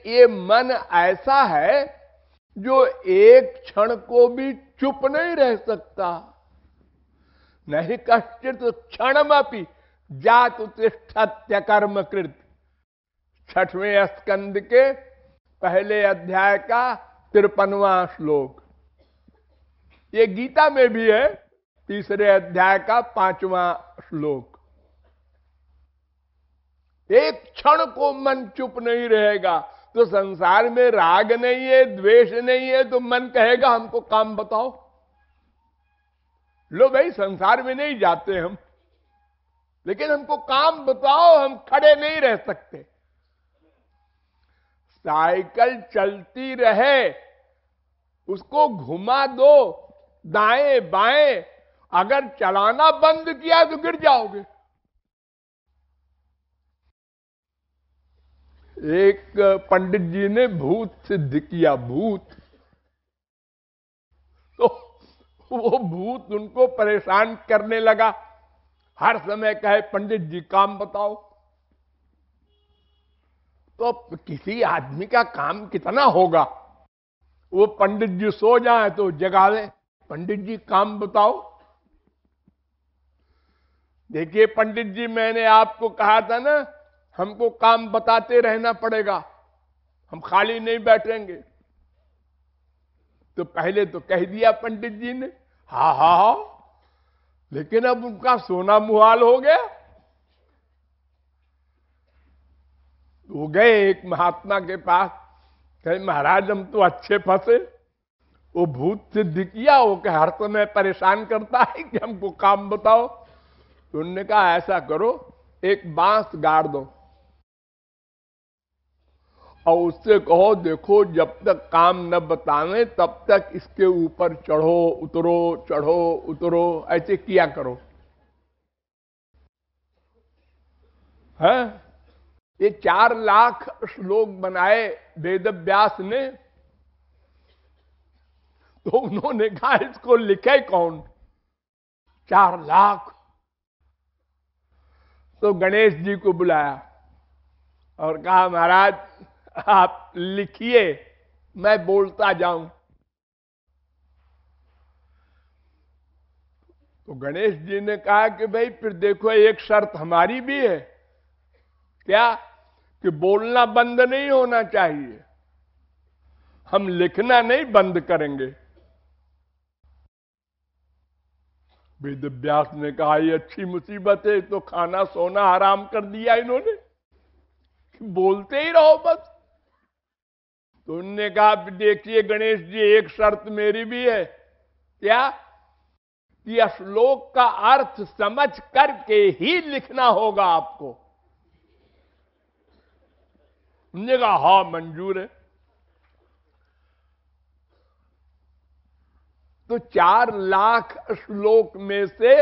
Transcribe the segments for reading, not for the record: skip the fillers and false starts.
ये मन ऐसा है जो एक क्षण को भी चुप नहीं रह सकता। नहीं कश्चित क्षणमपि जातु तिष्ठत्य कर्म कृत। 6वें स्कंद के पहले अध्याय का 53वां श्लोक। ये गीता में भी है, 3रे अध्याय का 5वां श्लोक। एक क्षण को मन चुप नहीं रहेगा तो संसार में राग नहीं है, द्वेष नहीं है, तो मन कहेगा हमको काम बताओ। लो भाई, संसार में नहीं जाते हम, लेकिन हमको काम बताओ, हम खड़े नहीं रह सकते। साइकिल चलती रहे, उसको घुमा दो दाएं बाएं, अगर चलाना बंद किया तो गिर जाओगे। एक पंडित जी ने भूत सिद्ध किया, भूत। तो वो भूत उनको परेशान करने लगा, हर समय कहे पंडित जी काम बताओ। तो किसी आदमी का काम कितना होगा? वो पंडित जी सो जाए तो जगावे, पंडित जी काम बताओ। देखिए पंडित जी, मैंने आपको कहा था ना, हमको काम बताते रहना पड़ेगा, हम खाली नहीं बैठेंगे। तो पहले तो कह दिया पंडित जी ने, हा हा हा, लेकिन अब उनका सोना मुहाल हो गया। वो गए एक महात्मा के पास, कहे महाराज हम तो अच्छे फंसे, वो भूत सिद्ध किया, वो कि हर समय परेशान करता है कि हमको काम बताओ। तो उन्होंने कहा ऐसा करो, एक बांस गाड़ दो और उससे कहो देखो जब तक काम न बतावे तब तक इसके ऊपर चढ़ो उतरो, चढ़ो उतरो, ऐसे किया करो। है ये 4 लाख श्लोक बनाए वेद व्यास ने, तो उन्होंने कहा इसको लिखे कौन? 4 लाख। तो गणेश जी को बुलाया और कहा महाराज आप लिखिए, मैं बोलता जाऊं। तो गणेश जी ने कहा कि भाई फिर देखो एक शर्त हमारी भी है। क्या? कि बोलना बंद नहीं होना चाहिए, हम लिखना नहीं बंद करेंगे। वेद व्यास ने कहा ये अच्छी मुसीबत है, तो खाना सोना हराम कर दिया इन्होंने, बोलते ही रहो बस। तो उन्होंने कहा देखिए गणेश जी, एक शर्त मेरी भी है। क्या? कि श्लोक का अर्थ समझ करके ही लिखना होगा आपको। उन्होंने कहा हाँ मंजूर है। तो 4 लाख श्लोक में से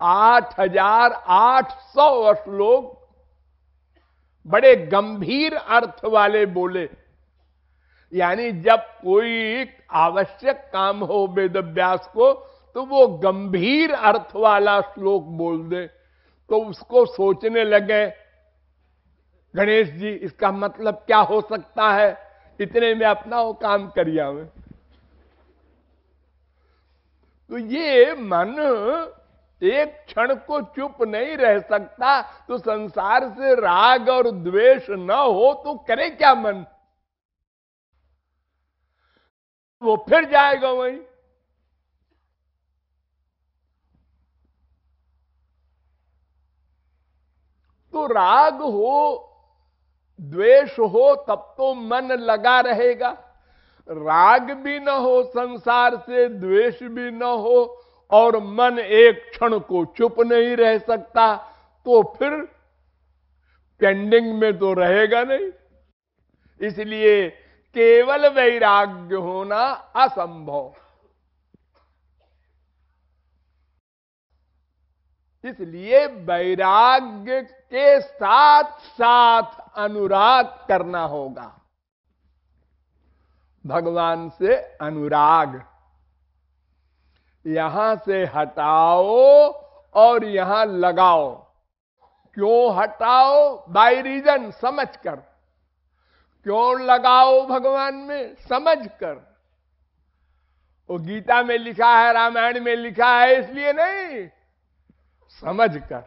8,800 श्लोक बड़े गंभीर अर्थ वाले बोले। यानी जब कोई आवश्यक काम हो वेद व्यास को, तो वो गंभीर अर्थ वाला श्लोक बोल दे, तो उसको सोचने लगे गणेश जी इसका मतलब क्या हो सकता है, इतने में अपना वो काम करिया में। तो ये मन एक क्षण को चुप नहीं रह सकता, तो संसार से राग और द्वेष न हो तो करे क्या मन? वो फिर जाएगा वहीं। तो राग हो द्वेष हो तब तो मन लगा रहेगा, राग भी न हो संसार से, द्वेष भी न हो, और मन एक क्षण को चुप नहीं रह सकता, तो फिर पेंडिंग में तो रहेगा नहीं। इसलिए केवल वैराग्य होना असंभव। इसलिए वैराग्य के साथ साथ अनुराग करना होगा। भगवान से अनुराग, यहां से हटाओ और यहां लगाओ। क्यों हटाओ? बाय रीजन, समझकर। क्यों लगाओ भगवान में? समझ कर। वो गीता में लिखा है, रामायण में लिखा है इसलिए नहीं, समझ कर।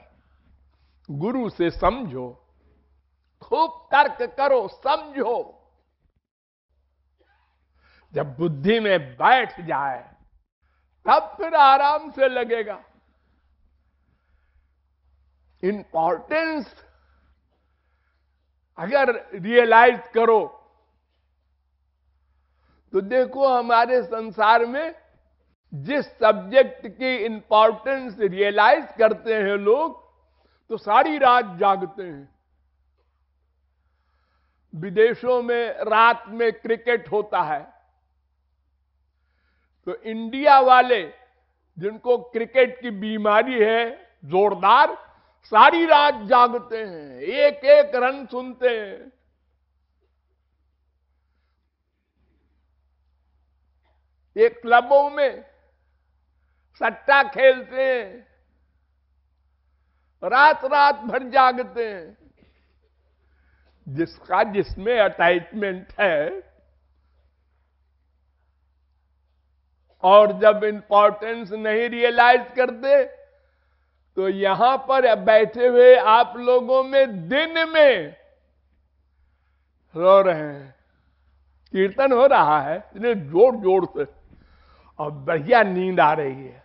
गुरु से समझो, खूब तर्क करो, समझो। जब बुद्धि में बैठ जाए तब फिर आराम से लगेगा। इंपॉर्टेंस अगर रियलाइज करो तो देखो हमारे संसार में जिस सब्जेक्ट की इंपॉर्टेंस रियलाइज करते हैं लोग, तो सारी रात जागते हैं। विदेशों में रात में क्रिकेट होता है, तो इंडिया वाले जिनको क्रिकेट की बीमारी है जोरदार, सारी रात जागते हैं, एक एक रन सुनते हैं। ये क्लबों में सट्टा खेलते हैं, रात रात भर जागते हैं। जिसका जिसमें अटैचमेंट है, और जब इंपॉर्टेंस नहीं रियलाइज करते तो यहां पर बैठे हुए आप लोगों में दिन में रो रहे हैं। कीर्तन हो रहा है इतने जोर जोर से और बढ़िया नींद आ रही है।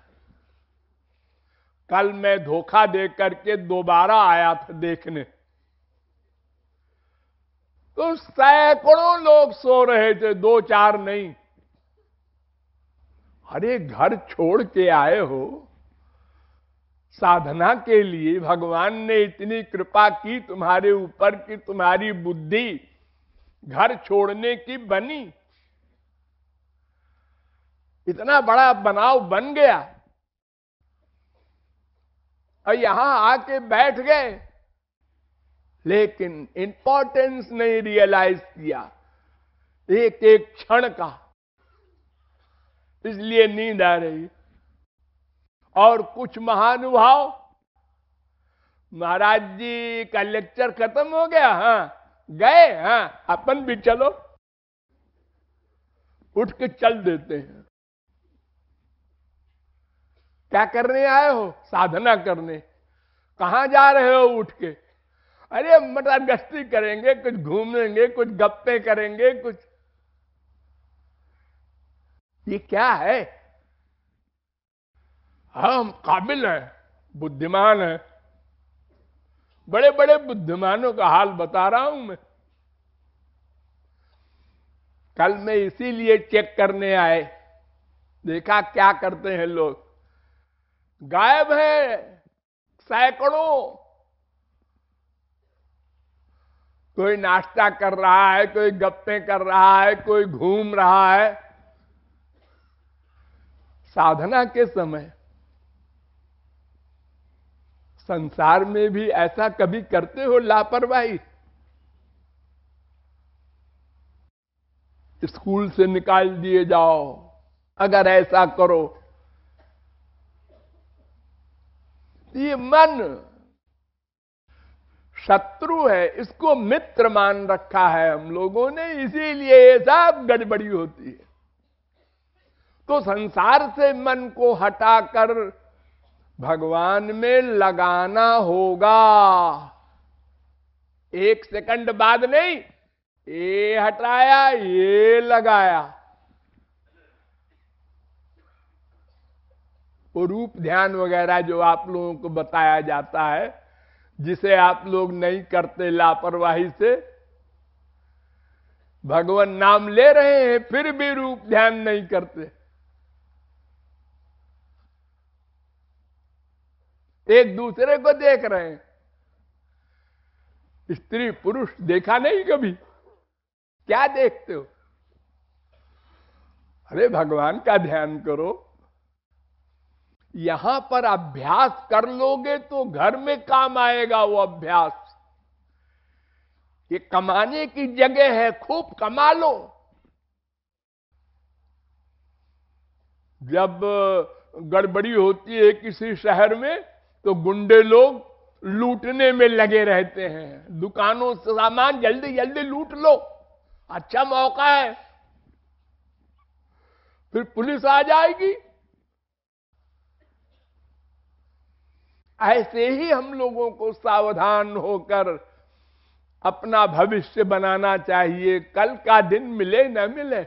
कल मैं धोखा दे करके दोबारा आया था देखने, तो सैकड़ों लोग सो रहे थे, 2-4 नहीं। अरे घर छोड़ के आए हो साधना के लिए, भगवान ने इतनी कृपा की तुम्हारे ऊपर कि तुम्हारी बुद्धि घर छोड़ने की बनी, इतना बड़ा बनाव बन गया, और यहां आके बैठ गए, लेकिन इंपॉर्टेंस नहीं रियलाइज किया एक एक क्षण का, इसलिए नींद आ रही। और कुछ महानुभाव, महाराज जी का लेक्चर खत्म हो गया, हाँ गए, हाँ अपन भी चलो, उठ के चल देते हैं। क्या करने आए हो? साधना करने। कहां जा रहे हो उठ के? अरे मटर गश्ती करेंगे, कुछ घूमेंगे, कुछ गप्पे करेंगे, कुछ। ये क्या है? हम काबिल हैं, बुद्धिमान हैं। बड़े बड़े बुद्धिमानों का हाल बता रहा हूं मैं। कल मैं इसीलिए चेक करने आए, देखा क्या करते हैं लोग। गायब है सैकड़ों। कोई नाश्ता कर रहा है, कोई गप्पे कर रहा है, कोई घूम रहा है। साधना के समय संसार में भी ऐसा कभी करते हो लापरवाही? स्कूल से निकाल दिए जाओ अगर ऐसा करो। ये मन शत्रु है, इसको मित्र मान रखा है हम लोगों ने, इसीलिए ये सब गड़बड़ी होती है। तो संसार से मन को हटाकर भगवान में लगाना होगा। 1 सेकंड बाद नहीं, ये हटाया, ये लगाया। वो रूप ध्यान वगैरह जो आप लोगों को बताया जाता है, जिसे आप लोग नहीं करते लापरवाही से, भगवान नाम ले रहे हैं फिर भी रूप ध्यान नहीं करते। एक दूसरे को देख रहे हैं। स्त्री पुरुष देखा नहीं कभी? क्या देखते हो? अरे भगवान का ध्यान करो। यहां पर अभ्यास कर लोगे तो घर में काम आएगा वो अभ्यास। ये कमाने की जगह है, खूब कमा लो। जब गड़बड़ी होती है किसी शहर में तो गुंडे लोग लूटने में लगे रहते हैं। दुकानों से सामान जल्दी जल्दी लूट लो, अच्छा मौका है, फिर पुलिस आ जाएगी। ऐसे ही हम लोगों को सावधान होकर अपना भविष्य बनाना चाहिए। कल का दिन मिले न मिले,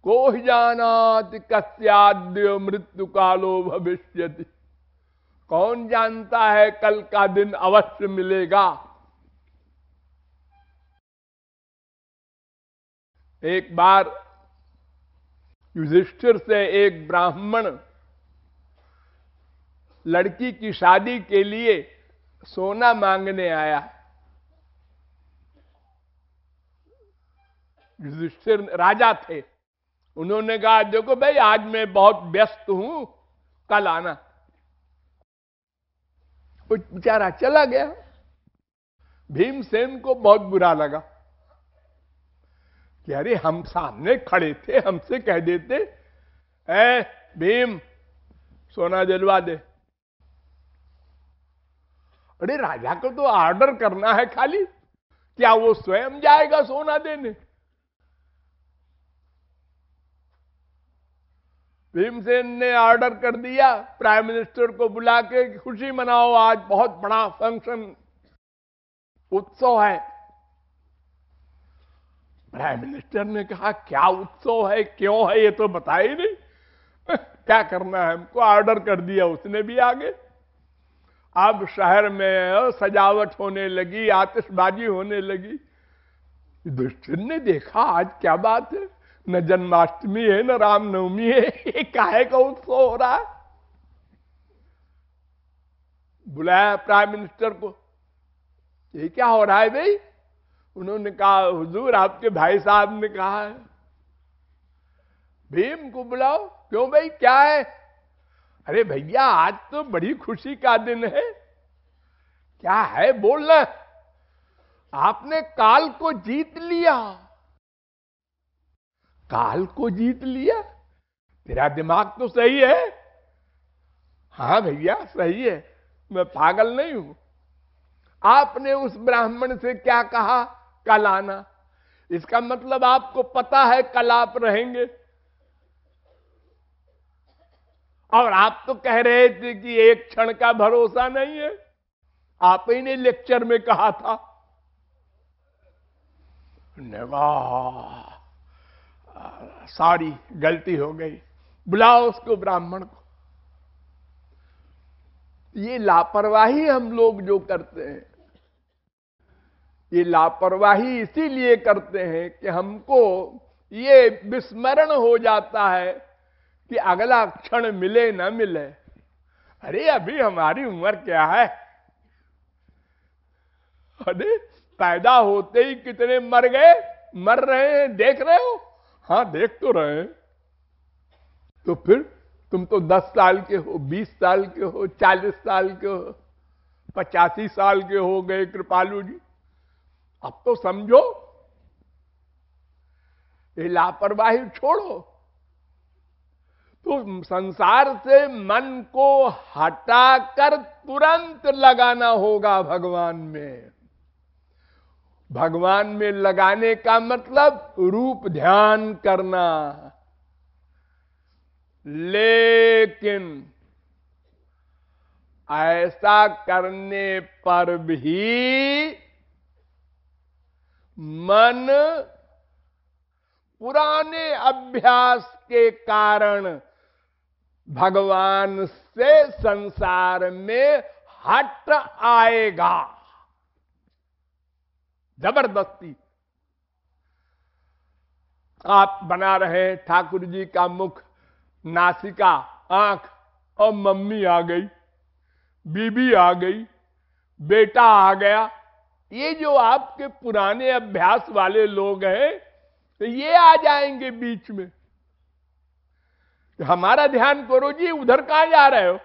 को जानाति कस्याद्य मृत्यु कालो भविष्यति। कौन जानता है कल का दिन अवश्य मिलेगा। एक बार युधिष्ठिर से एक ब्राह्मण लड़की की शादी के लिए सोना मांगने आया। युधिष्ठिर राजा थे। उन्होंने कहा देखो भाई, आज मैं बहुत व्यस्त हूं, कल आना। वो बेचारा चला गया। भीमसेन को बहुत बुरा लगा कि अरे हम सामने खड़े थे, हमसे कह देते ऐ भीम सोना दिलवा दे। अरे राजा को तो ऑर्डर करना है खाली, क्या वो स्वयं जाएगा सोना देने? भीमसेन ने ऑर्डर कर दिया प्राइम मिनिस्टर को बुला के, खुशी मनाओ, आज बहुत बड़ा फंक्शन उत्सव है। प्राइम मिनिस्टर ने कहा क्या उत्सव है, क्यों है, ये तो बताया ही नहीं। क्या करना है हमको, ऑर्डर कर दिया उसने भी आगे। अब शहर में सजावट होने लगी, आतिशबाजी होने लगी। युधिष्ठिर ने देखा आज क्या बात है, न जन्माष्टमी है न रामनवमी है, ये काहे का उत्सव हो रहा है। बुलाया प्राइम मिनिस्टर को, ये क्या हो रहा है भाई? उन्होंने कहा हुजूर आपके भाई साहब ने कहा है भीम को बुलाओ। क्यों भाई, क्या है? अरे भैया आज तो बड़ी खुशी का दिन है। क्या है बोलना? आपने काल को जीत लिया। काल को जीत लिया? तेरा दिमाग तो सही है। हाँ भैया सही है, मैं पागल नहीं हूं। आपने उस ब्राह्मण से क्या कहा, कल आना। इसका मतलब आपको पता है कल आप रहेंगे, और आप तो कह रहे थे कि एक क्षण का भरोसा नहीं है। आप ही ने लेक्चर में कहा था। सॉरी, गलती हो गई, बुलाओ उसको ब्राह्मण को। ये लापरवाही हम लोग जो करते हैं, ये लापरवाही इसीलिए करते हैं कि हमको ये विस्मरण हो जाता है कि अगला क्षण मिले ना मिले। अरे अभी हमारी उम्र क्या है? अरे पैदा होते ही कितने मर गए, मर रहे हैं, देख रहे हो? हाँ देख तो रहे हैं। तो फिर तुम तो 10 साल के हो, 20 साल के हो, 40 साल के हो, 85 साल के हो गए कृपालु जी। अब तो समझो, ये लापरवाही छोड़ो। तो संसार से मन को हटाकर तुरंत लगाना होगा भगवान में। भगवान में लगाने का मतलब रूप ध्यान करना। लेकिन ऐसा करने पर भी मन पुराने अभ्यास के कारण भगवान से संसार में हट आएगा जबरदस्ती। आप बना रहे ठाकुर जी का मुख, नासिका, आंख, और मम्मी आ गई, बीबी आ गई, बेटा आ गया। ये जो आपके पुराने अभ्यास वाले लोग हैं, तो ये आ जाएंगे बीच में। हमारा ध्यान करो जी, उधर कहां जा रहे हो?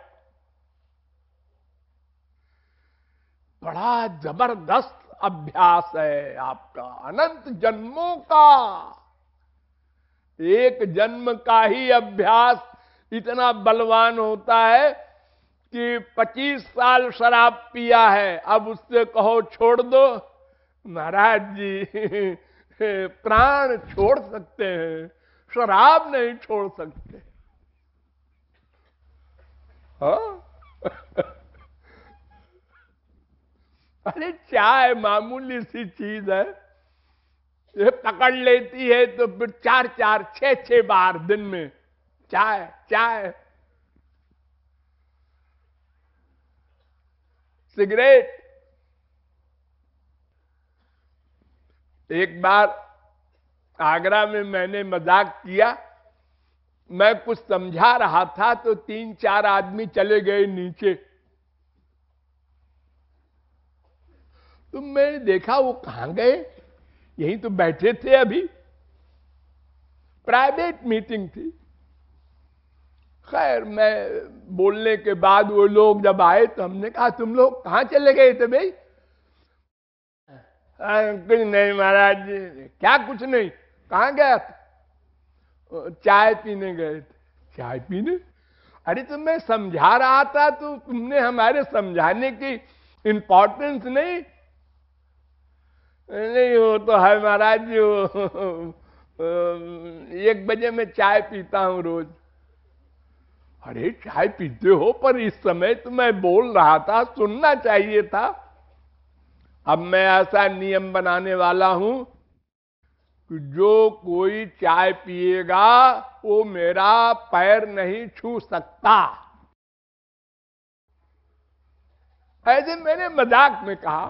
बड़ा जबरदस्त अभ्यास है आपका, अनंत जन्मों का। एक जन्म का ही अभ्यास इतना बलवान होता है कि 25 साल शराब पिया है, अब उससे कहो छोड़ दो, महाराज जी प्राण छोड़ सकते हैं, शराब नहीं छोड़ सकते। हाँ अरे चाय मामूली सी चीज है, ये पकड़ लेती है तो फिर 4-4, 6-6 बार दिन में चाय चाय। सिगरेट, एक बार आगरा में मैंने मजाक किया, मैं कुछ समझा रहा था तो 3-4 आदमी चले गए नीचे, तो मैंने देखा वो कहां गए, यहीं तो बैठे थे, अभी प्राइवेट मीटिंग थी। खैर मैं बोलने के बाद वो लोग जब आए तो हमने कहा तुम लोग कहां चले गए थे भाई? कुछ नहीं महाराज जी। क्या कुछ नहीं, कहां गया था? चाय पीने गए थे। चाय पीने? अरे तो मैं समझा रहा था तो तुमने हमारे समझाने की इंपॉर्टेंस नहीं। नहीं हो तो है महाराज जी, 1 बजे मैं चाय पीता हूं रोज। अरे चाय पीते हो, पर इस समय तो मैं बोल रहा था, सुनना चाहिए था। अब मैं ऐसा नियम बनाने वाला हूं कि जो कोई चाय पिएगा वो मेरा पैर नहीं छू सकता। ऐसे मैंने मजाक में कहा।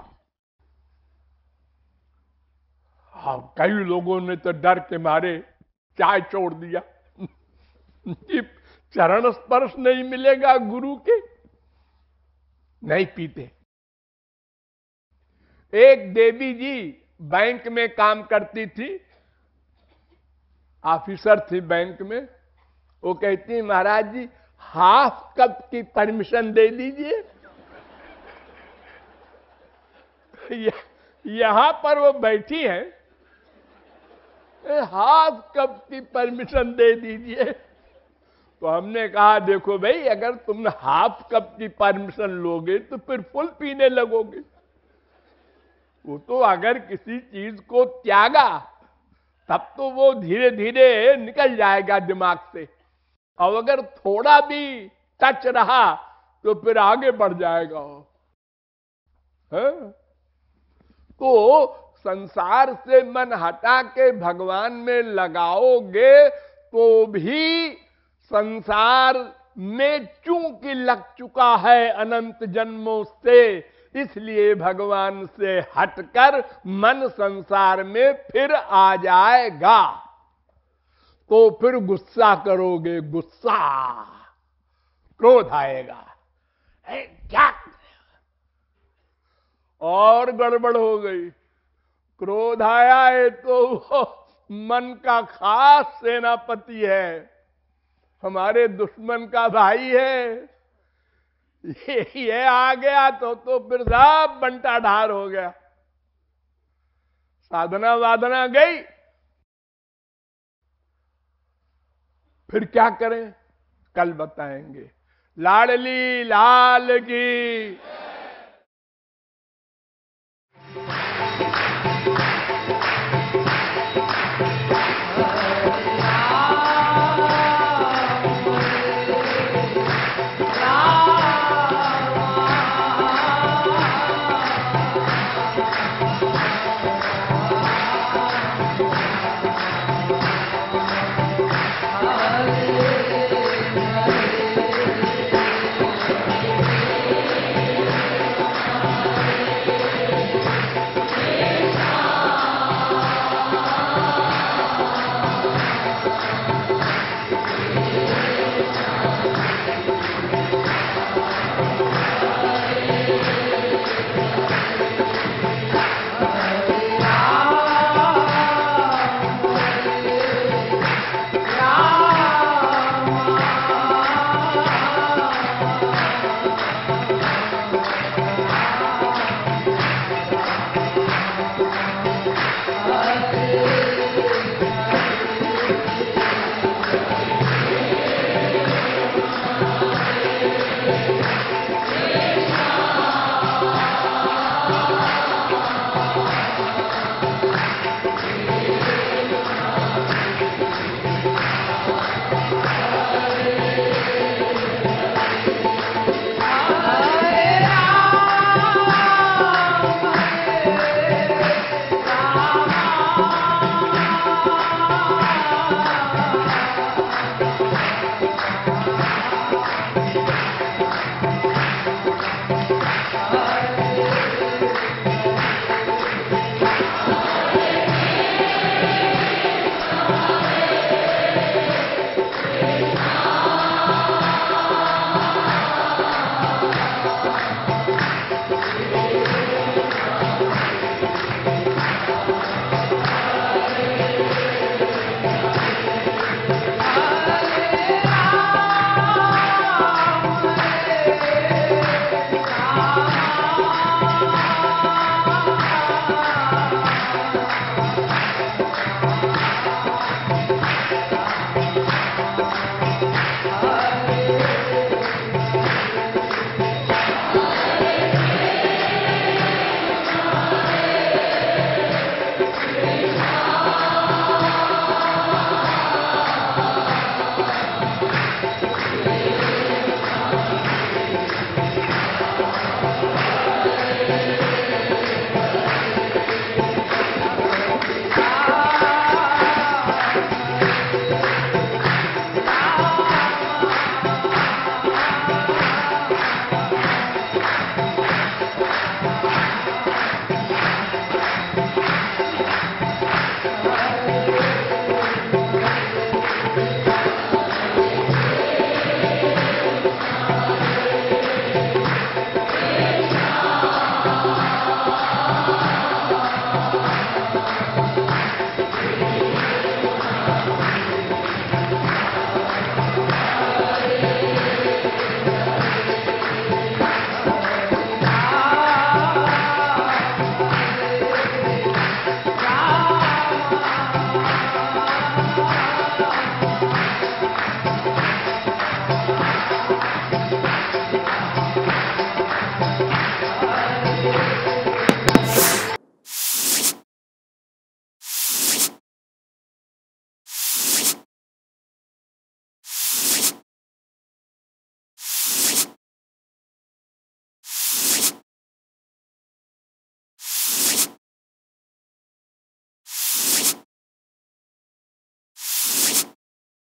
हाँ, कई लोगों ने तो डर के मारे चाय छोड़ दिया कि चरण स्पर्श नहीं मिलेगा गुरु के, नहीं पीते। एक देवी जी बैंक में काम करती थी, ऑफिसर थी बैंक में। वो कहती महाराज जी हाफ कप की परमिशन दे दीजिए। यहां पर वो बैठी है, हाफ कप की परमिशन दे दीजिए। तो हमने कहा देखो भाई, अगर तुम हाफ कप की परमिशन लोगे तो फिर फुल पीने लगोगे। वो तो अगर किसी चीज को त्यागा तब तो वो धीरे धीरे निकल जाएगा दिमाग से, और अगर थोड़ा भी टच रहा तो फिर आगे बढ़ जाएगा। है? तो संसार से मन हटा के भगवान में लगाओगे तो भी संसार में चूंकि लग चुका है अनंत जन्मों से, इसलिए भगवान से हटकर मन संसार में फिर आ जाएगा। तो फिर गुस्सा करोगे, गुस्सा, क्रोध आएगा, है क्या, और गड़बड़ हो गई। क्रोध आया है तो वो मन का खास सेनापति है, हमारे दुश्मन का भाई है। ये आ गया तो फिर सब बंटा ढार हो गया। साधना वादना गई, फिर क्या करें कल बताएंगे। लाडली लाल की